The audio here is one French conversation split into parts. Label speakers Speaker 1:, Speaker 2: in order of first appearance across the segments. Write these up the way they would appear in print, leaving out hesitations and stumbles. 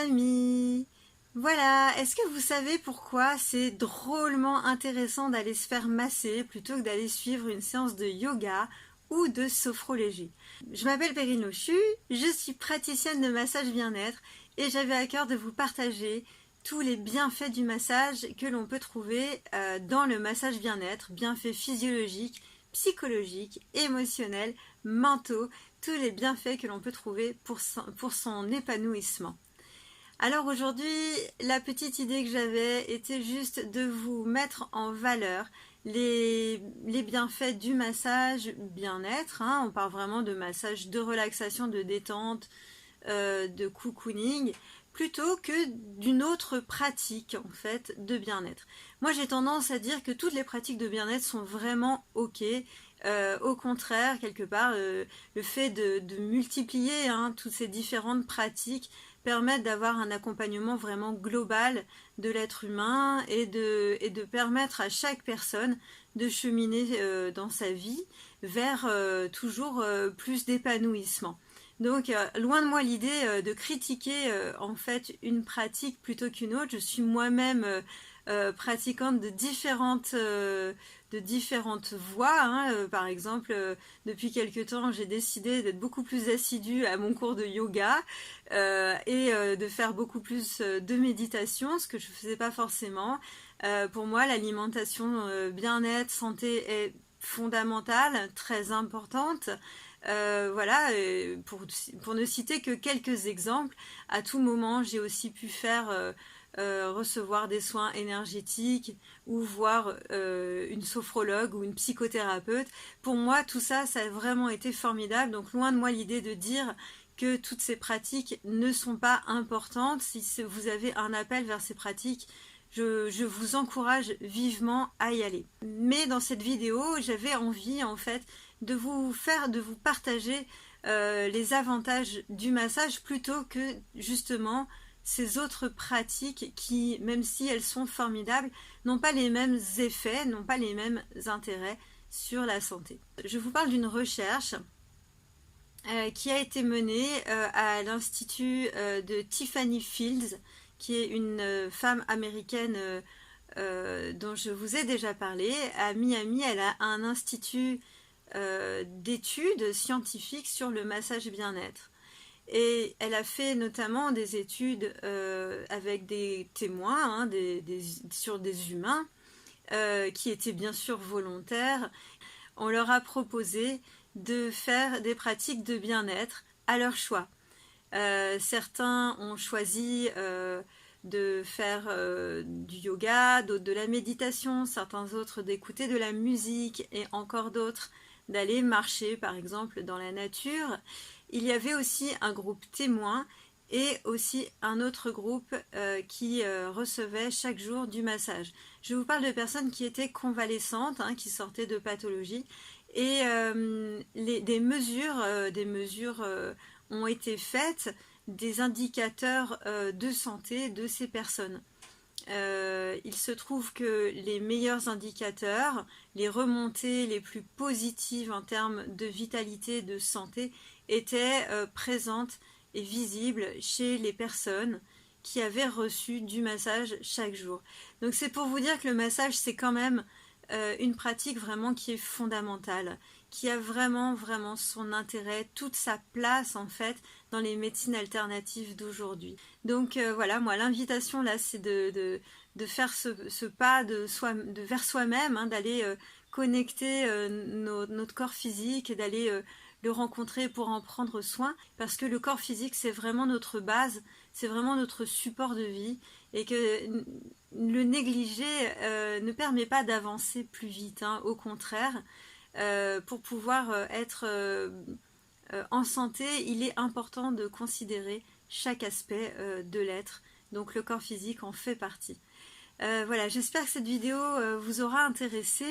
Speaker 1: amis! Voilà, est-ce que vous savez pourquoi c'est drôlement intéressant d'aller se faire masser plutôt que d'aller suivre une séance de yoga ou de sophrologie? Je m'appelle Perrine Lochu, je suis praticienne de massage bien-être et j'avais à cœur de vous partager tous les bienfaits du massage que l'on peut trouver dans le massage bien-être, bienfaits physiologiques, psychologiques, émotionnels, mentaux, tous les bienfaits que l'on peut trouver pour son épanouissement. Alors aujourd'hui, la petite idée que j'avais était juste de vous mettre en valeur les bienfaits du massage bien-être. On parle vraiment de massage de relaxation, de détente, de cocooning, plutôt que d'une autre pratique en fait de bien-être. Moi j'ai tendance à dire que toutes les pratiques de bien-être sont vraiment ok. Au contraire, quelque part, le fait de multiplier toutes ces différentes pratiques permettent d'avoir un accompagnement vraiment global de l'être humain et de permettre à chaque personne de cheminer dans sa vie vers toujours plus d'épanouissement. Donc loin de moi l'idée de critiquer en fait une pratique plutôt qu'une autre. Je suis moi-même pratiquante de différentes voies. Par exemple, depuis quelque temps, j'ai décidé d'être beaucoup plus assidue à mon cours de yoga et de faire beaucoup plus de méditation, ce que je ne faisais pas forcément. Pour moi, l'alimentation bien-être, santé est fondamentale, très importante. Voilà, pour ne citer que quelques exemples, à tout moment, j'ai aussi pu faire recevoir des soins énergétiques ou voir une sophrologue ou une psychothérapeute. Pour moi, tout ça, ça a vraiment été formidable. Donc, loin de moi l'idée de dire que toutes ces pratiques ne sont pas importantes. Si vous avez un appel vers ces pratiques, je vous encourage vivement à y aller. Mais dans cette vidéo, j'avais envie en fait de vous partager les avantages du massage plutôt que justement ces autres pratiques qui, même si elles sont formidables, n'ont pas les mêmes effets, n'ont pas les mêmes intérêts sur la santé. Je vous parle d'une recherche qui a été menée à l'Institut de Tiffany Fields, qui est une femme américaine dont je vous ai déjà parlé. À Miami, elle a un institut d'études scientifiques sur le massage bien-être. Et elle a fait notamment des études avec des témoins, sur des humains, qui étaient bien sûr volontaires. On leur a proposé de faire des pratiques de bien-être à leur choix. Certains ont choisi de faire du yoga, d'autres de la méditation, certains autres d'écouter de la musique et encore d'autres d'aller marcher par exemple dans la nature. Il y avait aussi un groupe témoin et aussi un autre groupe qui recevait chaque jour du massage. Je vous parle de personnes qui étaient convalescentes, qui sortaient de pathologie et des mesures ont été faites, des indicateurs de santé de ces personnes. Il se trouve que les meilleurs indicateurs, les remontées les plus positives en termes de vitalité, de santé, étaient présentes et visibles chez les personnes qui avaient reçu du massage chaque jour. Donc c'est pour vous dire que le massage, c'est quand même une pratique vraiment qui est fondamentale, qui a vraiment son intérêt, toute sa place en fait dans les médecines alternatives d'aujourd'hui. Donc voilà, moi l'invitation là c'est de faire ce pas vers soi-même, d'aller connecter notre corps physique et d'aller le rencontrer pour en prendre soin, parce que le corps physique c'est vraiment notre base, c'est vraiment notre support de vie, et que le négliger ne permet pas d'avancer plus vite, au contraire. Pour pouvoir être en santé, il est important de considérer chaque aspect de l'être, donc le corps physique en fait partie. Voilà, j'espère que cette vidéo vous aura intéressé.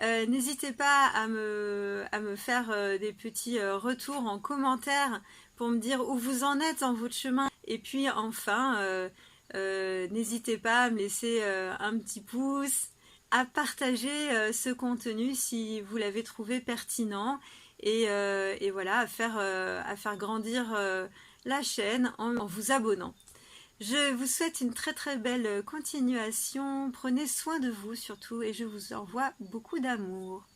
Speaker 1: N'hésitez pas à me faire des petits retours en commentaire pour me dire où vous en êtes dans votre chemin. Et puis enfin, n'hésitez pas à me laisser un petit pouce, à partager ce contenu si vous l'avez trouvé pertinent et voilà, à faire grandir la chaîne en vous abonnant. Je vous souhaite une très très belle continuation. Prenez soin de vous surtout et je vous envoie beaucoup d'amour.